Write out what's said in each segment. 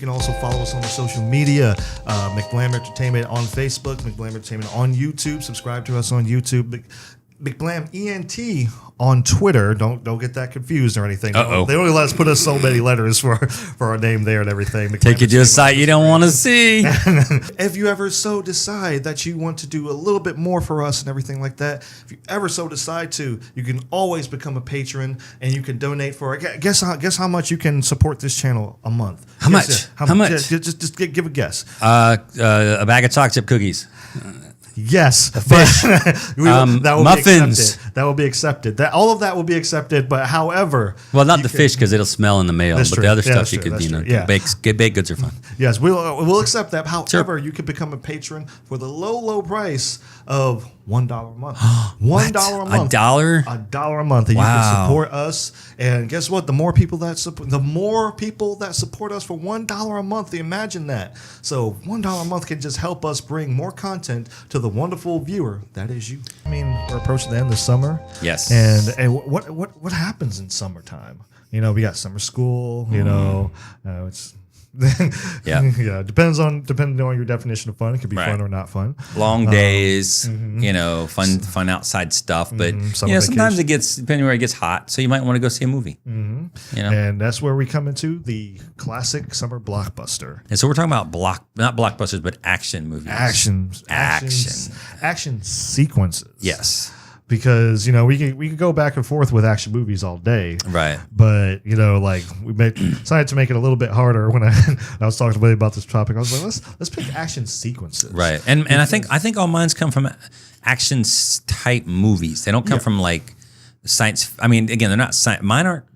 can also follow us on the social media. McBlam Entertainment on Facebook, McBlam Entertainment on YouTube. Subscribe to us on YouTube. McBlam ENT on Twitter. Don't get that confused or anything. Uh-oh. They only let us put us so many letters for our name there and everything. McBlam Take you to a site you don't want to see. If you ever so decide that you want to do a little bit more for us and everything like that, if you ever so decide to, you can always become a patron and you can donate for it. Guess how much you can support this channel a month. How much? How much? Just give a guess. A bag of chocolate chip cookies. Yes, fish, that will muffins. That will be accepted. All of that will be accepted. But however, well, not the fish because it'll smell in the mail. But the other stuff you could, baked goods are fun. Yes, we'll accept that. However, you can become a patron for the low price of $1 a month. $1 a month. $1? $1 a month. And you can support us. And guess what? The more people that support us for $1 a month, imagine that. So $1 a month can just help us bring more content to the wonderful viewer that is you. I mean, we're approaching the end of summer. Yes. And what happens in summertime? We got summer school. It's. Depending on your definition of fun. It could be fun or not fun. Long days, fun outside stuff. But sometimes it gets, depending where it gets hot, so you might want to go see a movie. And that's where we come into the classic summer blockbuster. And so we're talking about not blockbusters, but action movies. Action sequences. Yes. Because we could go back and forth with action movies all day, right? But we decided to make it a little bit harder when I was talking to Willie about this topic. I was like, let's pick action sequences, right? And I think all mines come from action type movies. They don't come from like science. I mean, again, they're not science. Mine are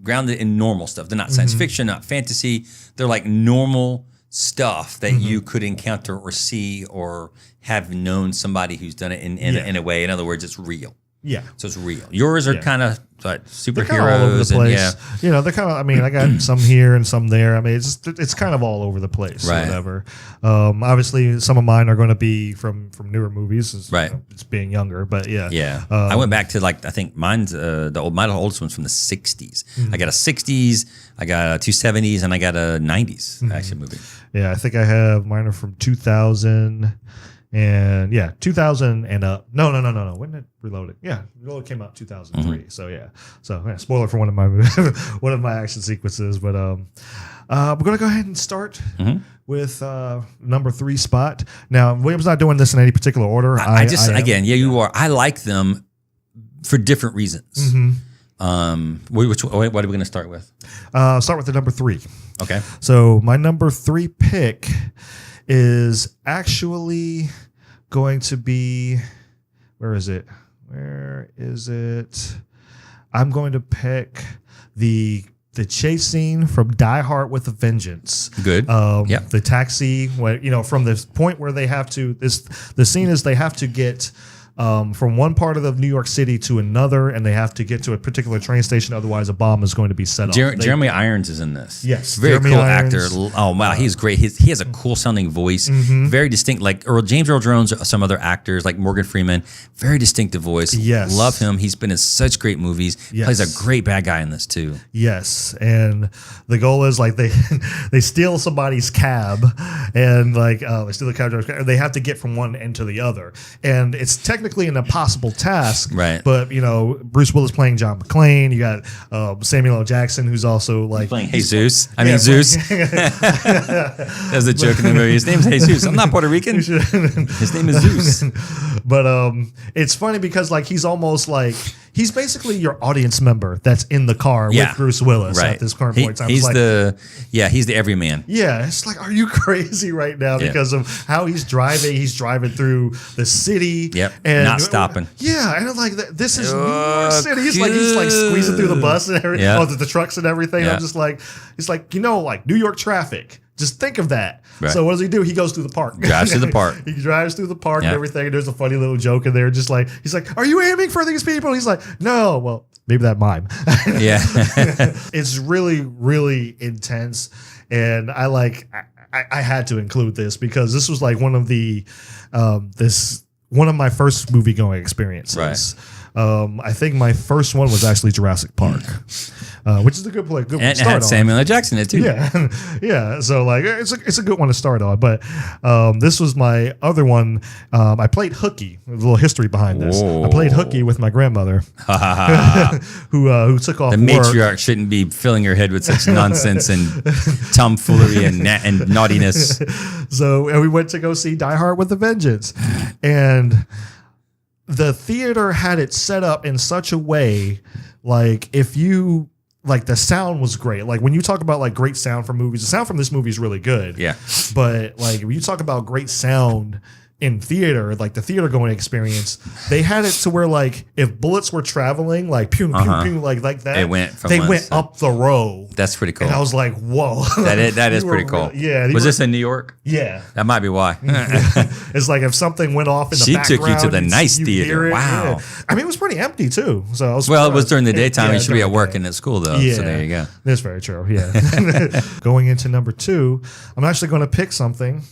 grounded in normal stuff. They're not science fiction, not fantasy. They're like normal stuff that you could encounter or see or have known somebody who's done it in a way. In other words, it's real. Yeah. So it's real. Yours are kind of superheroes. They're kind of all over the place. They're kind of, I got some here and some there. I mean, it's kind of all over the place. Right. Or whatever. Obviously, some of mine are going to be from newer movies. Right. It's being younger, but yeah. Yeah. I went back to I think mine's my oldest one's from the 60s. I got a 60s, I got a 270s, and I got a 90s action movie. Yeah, I think I have mine are from 2000. And 2000 and no. When did Reloaded? Yeah, Reloaded came out 2003. So spoiler for one of my action sequences. But we're gonna go ahead and start with number 3 spot. Now, William's not doing this in any particular order. You are. I like them for different reasons. What are we going to start with? Start with the number 3. Okay. So my number 3 pick is actually going to be, where is it? I'm going to pick the chase scene from Die Hard with a Vengeance. Good. The taxi, from the point where they have to, the scene is they have to get from one part of New York City to another, and they have to get to a particular train station. Otherwise, a bomb is going to be set off. Jeremy Irons is in this. Yes. Very Jeremy cool Irons. Actor. Oh, wow. He's great. He has a cool sounding voice. Very distinct. Like James Earl Jones, some other actors like Morgan Freeman. Very distinctive voice. Yes. Love him. He's been in such great movies. Yes. Plays a great bad guy in this, too. Yes. And the goal is they steal somebody's cab and they steal the cab driver's cab. They have to get from one end to the other. And it's technically an impossible task, right? But Bruce Willis playing John McClane. You got Samuel L. Jackson, who's also playing Jesus. Zeus. There's a joke in the movie. His name's Jesus. I'm not Puerto Rican. His name is Zeus. But it's funny because he's almost he's basically your audience member that's in the car with Bruce Willis at this current point in time. He's the everyman. Yeah, it's are you crazy right now because of how he's driving? He's driving through the city. Yep. And not stopping. Yeah, and this is New York City. He's squeezing through the bus and everything, the trucks and everything. Yeah. I'm just he's New York traffic. Just think of that. Right. So what does he do? He goes through the park. Drives through the park. He drives through the park and everything. And there's a funny little joke in there. Just he's like, "Are you aiming for these people?" He's like, "No." Well, maybe that mime. Yeah. It's really, really intense, and I had to include this because this was one of the one of my first movie going experiences. I think my first one was actually Jurassic Park, which is a good one to And it start had on. Samuel L. Jackson in it too. Yeah, yeah. So like, it's a good one to start on. But this was my other one. I played hooky. A little history behind this. Whoa. I played hooky with my grandmother, who took off The work. matriarch shouldn't be filling her head with such nonsense and tomfoolery and naughtiness. So, and we went to go see Die Hard with a Vengeance, and the theater had it set up in such a way, like if you like the sound was great. Like when you talk about like great sound from movies, the sound from this movie is really good. Yeah. But like when you talk about great sound in theater, like the theater going experience, they had it to where like if bullets were traveling, like pew pew pew, like that, It went from they one went side. up the row. That's pretty cool. And I was like, whoa, That is You pretty were cool. really- yeah. Was this in New York? Yeah. That might be why. It's like if something went off in the She background. took you to the nice you'd theater. hear it. Wow. Yeah. I mean, it was pretty empty too. So I was Well, it was surprised. during the daytime. Yeah, You should be at during work the and at school, though. Yeah. So there you go. That's very true. Yeah. Going into number 2, I'm actually going to pick something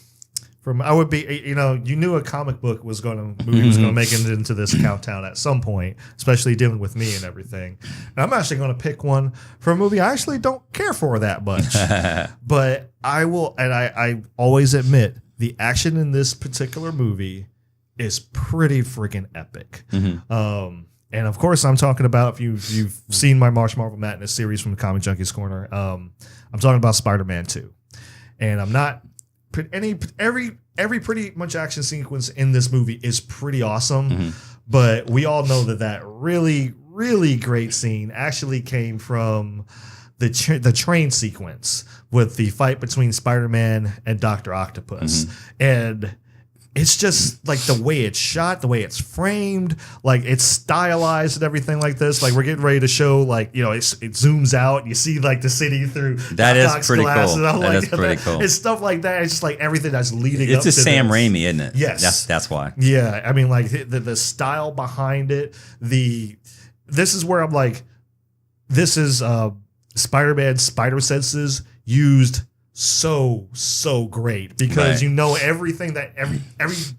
from. I would be, you knew a comic book was going to movie was going to make it into this countdown at some point, especially dealing with me and everything. And I'm actually going to pick one for a movie I actually don't care for that much, but I will, and I always admit the action in this particular movie is pretty freaking epic. And of course, I'm talking about, if you've seen my Marvel Madness series from the Comic Junkies Corner, I'm talking about Spider-Man 2. And I'm not every pretty much action sequence in this movie is pretty awesome, but we all know that really, really great scene actually came from the train sequence with the fight between Spider-Man and Dr. Octopus. And it's just like the way it's shot, the way it's framed, like it's stylized and everything like this. Like we're getting ready to show, like, it zooms out and you see like the city through That is Doc's pretty glass, cool. and I'm That like, is pretty cool. It's stuff like that. It's just like everything that's leading up It's to a Sam this. Raimi, isn't it? Yes. That's why. Yeah, I mean, like the style behind it. This is where I'm like, this is Spider-Man spider senses used so great, because Right. everything that every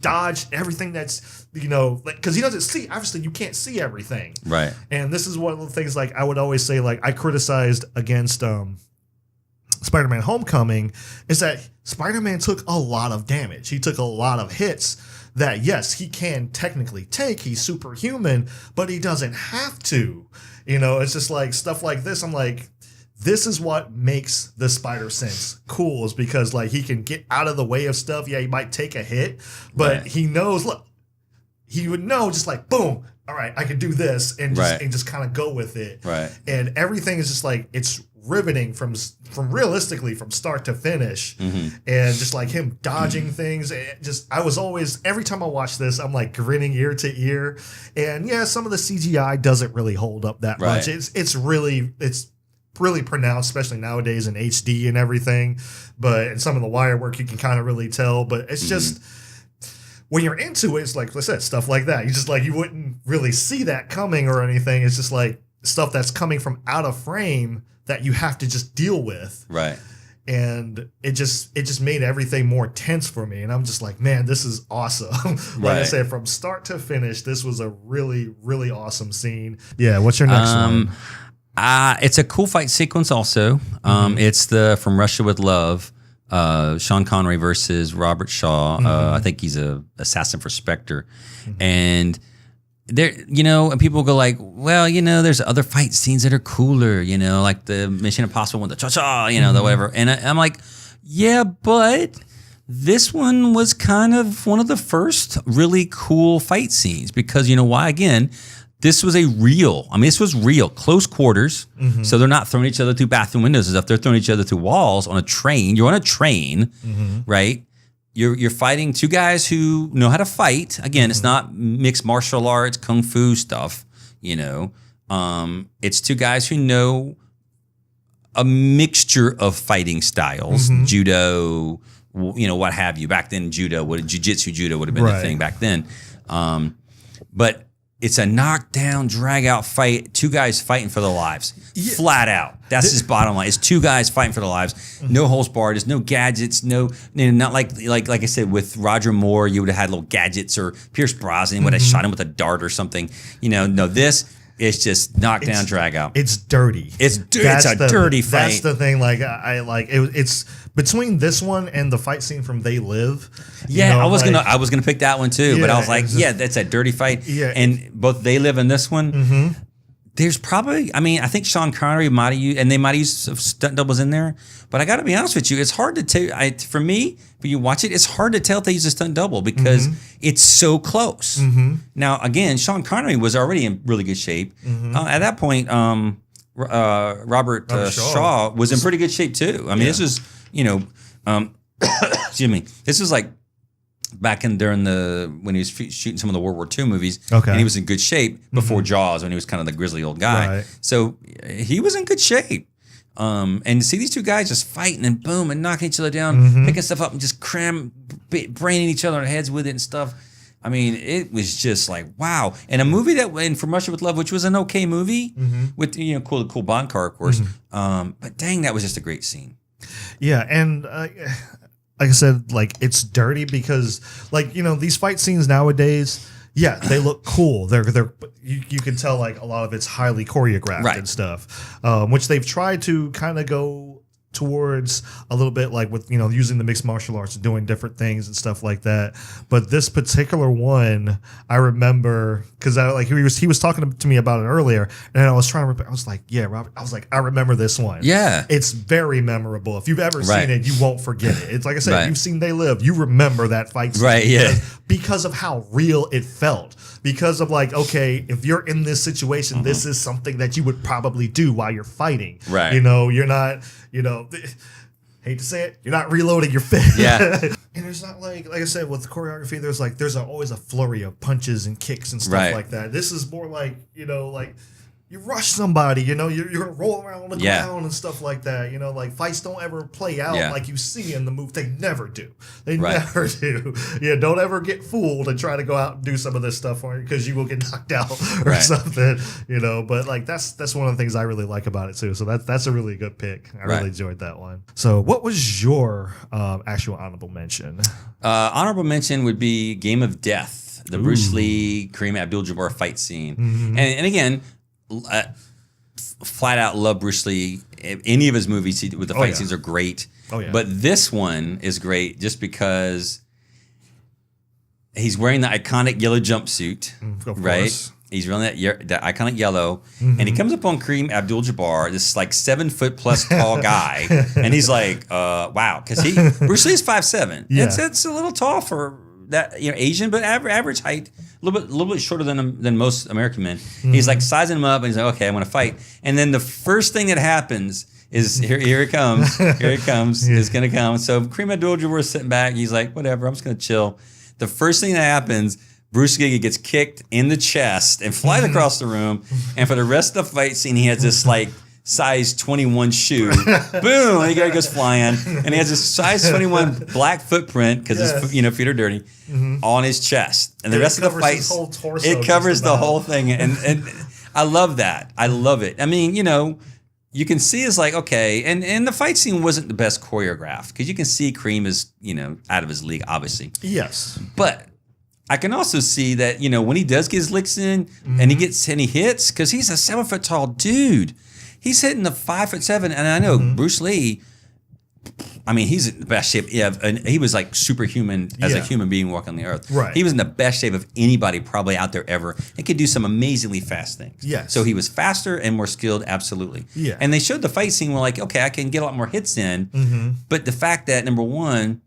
dodge, everything that's like, because he doesn't see, obviously you can't see everything, Right. and this is one of the things, like I would always say, like I criticized against Spider-Man Homecoming, is that Spider-Man took a lot of damage. He took a lot of hits that, yes, he can technically take. He's superhuman, but he doesn't have to. It's just like stuff like this. I'm like, this is what makes the spider sense cool, is because like he can get out of the way of stuff. Yeah, he might take a hit, but he knows, look, he would know, just like, boom, all right, I can do this, and just kind of go with it. Right. And everything is just like, it's riveting from realistically from start to finish. And just like him dodging things, and I was always, every time I watch this, I'm like grinning ear to ear. And yeah, some of the CGI doesn't really hold up that much. It's really pronounced, especially nowadays in HD and everything. But in some of the wire work, you can kind of really tell. But it's just, when you're into it, it's like I said, stuff like that. You just like, you wouldn't really see that coming or anything. It's just like stuff that's coming from out of frame that you have to just deal with. Right. And it just made everything more tense for me. And I'm just like, man, this is awesome. Like I said, from start to finish, this was a really, really awesome scene. Yeah. What's your next one? It's a cool fight sequence also. It's the From Russia with Love, Sean Connery versus Robert Shaw. I think he's a assassin for Spectre. And there, and people go like, well, there's other fight scenes that are cooler, like the Mission Impossible one, the cha-cha, the whatever. And I'm like, yeah, but this one was kind of one of the first really cool fight scenes, because you know why? Again, this was this was real, close quarters. So they're not throwing each other through bathroom windows and stuff. They're throwing each other through walls on a train. You're on a train, right? You're fighting two guys who know how to fight. Again, it's not mixed martial arts, kung fu stuff, It's two guys who know a mixture of fighting styles, judo, what have you. Back then, judo would have been the thing back then. But it's a knockdown, drag out fight. Two guys fighting for their lives, flat out. That's his bottom line. It's two guys fighting for their lives. No holds barred. There's no gadgets. Not like I said with Roger Moore, you would have had little gadgets, or Pierce Brosnan would have shot him with a dart or something. No, this is just knock down, drag out. It's dirty. It's a dirty fight. That's the thing. Like I like it. It's between this one and the fight scene from They Live. Yeah, I was gonna pick that one too, but I was like, that's a dirty fight. Yeah, and both They Live and this one. There's probably, I think Sean Connery might have used, and they might have used some stunt doubles in there. But I got to be honest with you, it's hard to tell. For me, when you watch it, it's hard to tell if they use a stunt double because it's so close. Now, again, Sean Connery was already in really good shape. At that point, Robert Shaw was in pretty good shape too. This was, excuse me, this was like back during when he was shooting some of the World War II movies, and he was in good shape before Jaws, when he was kind of the grizzly old guy. Right. So he was in good shape. And to see these two guys just fighting and boom and knocking each other down, picking stuff up and just braining each other on their heads with it and stuff. It was just like, wow. And a movie From Russia with Love, which was an okay movie with cool Bond car, of course. But dang, that was just a great scene. Yeah, and like I said, like it's dirty because, like, these fight scenes nowadays, they look cool. They're you can tell like a lot of it's highly choreographed and stuff, which they've tried to kind of go towards a little bit, like with using the mixed martial arts and doing different things and stuff like that. But this particular one, I remember because he was talking to me about it earlier, and I was trying to. I was like, yeah, Robert. I was like, I remember this one. Yeah, it's very memorable. If you've ever seen it, you won't forget it. It's like I said, you've seen They Live, you remember that fight scene, right? Yeah, because of how real it felt. Because of like, okay, if you're in this situation, this is something that you would probably do while you're fighting. Right. You're not, hate to say it, you're not reloading your fist. Yeah. And there's not like I said, with choreography, there's always a flurry of punches and kicks and stuff like that. This is more like, like you rush somebody, you're gonna roll around on the ground and stuff like that. Like fights don't ever play out like you see in the movie. They never do. They never do. Yeah, don't ever get fooled and try to go out and do some of this stuff because you will get knocked out or something. But like that's one of the things I really like about it too. So that's a really good pick. I really enjoyed that one. So what was your actual honorable mention? Honorable mention would be Game of Death, the Bruce Lee Kareem Abdul-Jabbar fight scene, and again. Flat out love Bruce Lee. Any of his movies with the fight scenes are great. Oh, yeah. But this one is great just because he's wearing the iconic yellow jumpsuit, right? Course. He's wearing that iconic yellow, and he comes up on Kareem Abdul-Jabbar, this like 7 foot plus tall guy, and he's like, wow, because Bruce Lee is 5'7". Yeah. It's a little tall for that, Asian, but average height. A little bit shorter than most American men. He's like sizing him up, and he's like, "Okay, I'm gonna fight." And then the first thing that happens is here it comes. Here it comes. It's gonna come. So Kareem Abdul-Jabbar is sitting back. He's like, "Whatever, I'm just gonna chill." The first thing that happens, Bruce Lee gets kicked in the chest and flies across the room. And for the rest of the fight scene, he has this like size 21 shoe. Boom! And the guy goes flying, and he has this size 21 black footprint because his feet are dirty on his chest. And the rest of the fight, it covers the whole thing, and I love that. I love it. You can see it's like, okay, and the fight scene wasn't the best choreographed because you can see Kareem is out of his league, obviously. Yes, but I can also see that when he does get his licks in and he hits because he's a 7 foot tall dude. He's hitting the 5'7", and I know Bruce Lee. He's in the best shape. Yeah, and he was like superhuman as a human being walking the earth. Right. He was in the best shape of anybody probably out there ever, and could do some amazingly fast things. Yes. So he was faster and more skilled, absolutely. Yeah. And they showed the fight scene. We're like, okay, I can get a lot more hits in. But the fact that number one,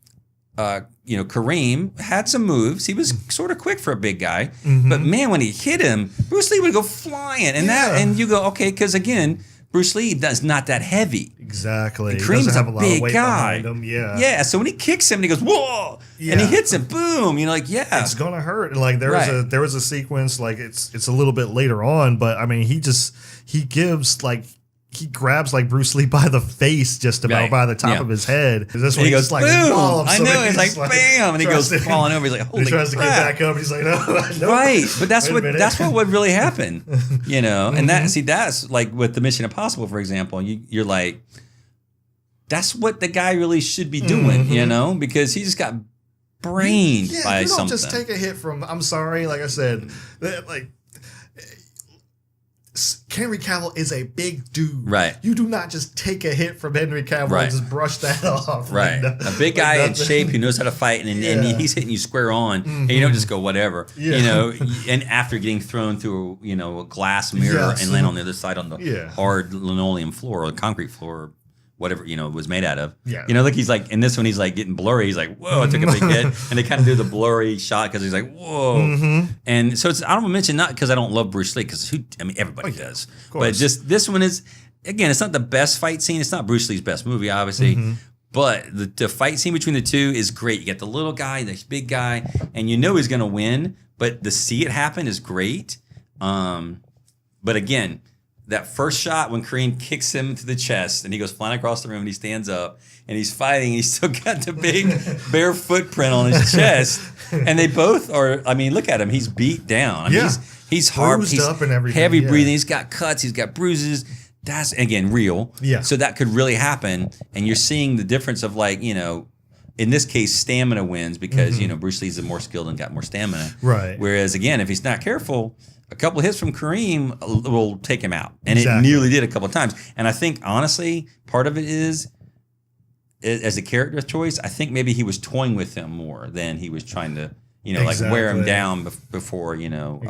Kareem had some moves. He was sort of quick for a big guy, but man, when he hit him, Bruce Lee would go flying, and you go, okay, because again. Bruce Lee is not that heavy. Exactly. Kareem's a big guy. Him. Yeah. Yeah. So when he kicks him, and he goes whoa, and he hits him, boom. It's gonna hurt. And like there was a sequence like it's a little bit later on, but he gives like he grabs like Bruce Lee by the face, just about by the top of his head. This one he goes just like, boom. bombs. I know. It's like bam, and he goes falling over. He's like, holy He tries crap. to get back up. He's like, no. Right, but that's what would really happen, you know. And that's like with the Mission Impossible, for example. You're like, that's what the guy really should be doing, you know, because he just got brained by you don't something. just take a hit from. I'm sorry, like I said, like. Henry Cavill is a big dude. Right. You do not just take a hit from Henry Cavill and just brush that off. Right. A big guy in shape who knows how to fight, and he's hitting you square on, and you don't just go whatever. Yeah. You know, and after getting thrown through, you know, a glass mirror and land on the other side on the hard linoleum floor or the concrete floor, whatever, you know, it was made out of. Yeah. You know, like he's like, in this one, he's like getting blurry. He's like, whoa, I took a big hit. And they kind of do the blurry shot because he's like, whoa. And so it's, I don't mention not because I don't love Bruce Lee, because everybody does. But just this one is, again, it's not the best fight scene. It's not Bruce Lee's best movie, obviously. But the fight scene between the two is great. You get the little guy, this big guy, and you know he's going to win. But to see it happen is great. But again, that first shot when Kareem kicks him to the chest and he goes flying across the room and he stands up and he's fighting, and he's still got the big bare footprint on his chest. And they both are, I mean, look at him. He's beat down. I mean, he's hard. He's up and everything. Heavy breathing. He's got cuts. He's got bruises. That's, again, real. Yeah. So that could really happen. And you're seeing the difference of, like, you know, in this case, stamina wins because, you know, Bruce Lee's more skilled and got more stamina. Right. Whereas, again, if he's not careful, a couple of hits from Kareem will take him out. And it nearly did a couple of times. And I think, honestly, part of it is, as a character choice, I think maybe he was toying with him more than he was trying to, you know, like wear him down before, you know.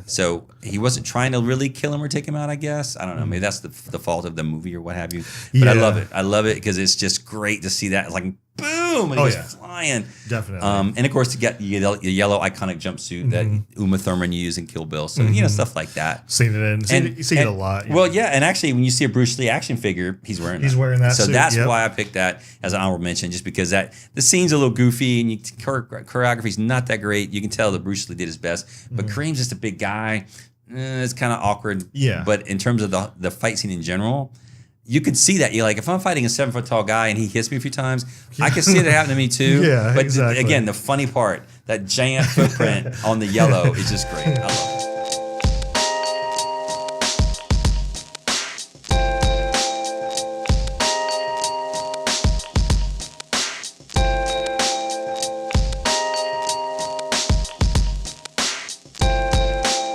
So he wasn't trying to really kill him or take him out, I guess. I don't know. Maybe that's the fault of the movie or what have you. But I love it. I love it because it's just great to see that. It's like, boom, and he was flying. Definitely. And of course, you get the yellow iconic jumpsuit that Uma Thurman used in Kill Bill. So, you know, stuff like that. Seen it you see it a lot. Well, yeah, and actually, when you see a Bruce Lee action figure, he's wearing that. So suit, that's why I picked that as an honorable mention, just because the scene's a little goofy and choreography's not that great. You can tell that Bruce Lee did his best, but Kareem's just a big guy. It's kind of awkward. Yeah. But in terms of the fight scene in general, you could see that. You're like, if I'm fighting a 7-foot tall guy and he hits me a few times, I can see that happen to me too. But again, the funny part, that giant footprint on the yellow is just great. I love it.